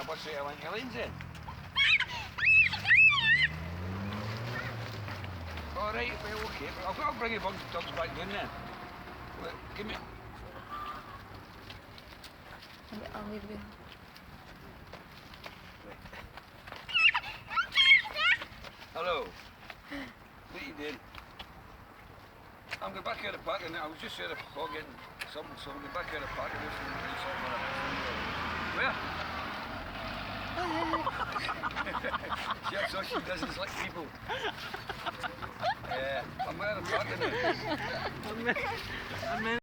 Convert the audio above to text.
I must say I want your lines in. Alright, well, okay. I'll bring your dogs back down then. Well, give me... I'll leave you. Hello. What are you doing? I'm going back here at the park and I was just here at the park getting something, so I'm going back here at the park and do something. Where? Yeah, so she doesn't like people. Yeah, I'm at the park now. I'm in.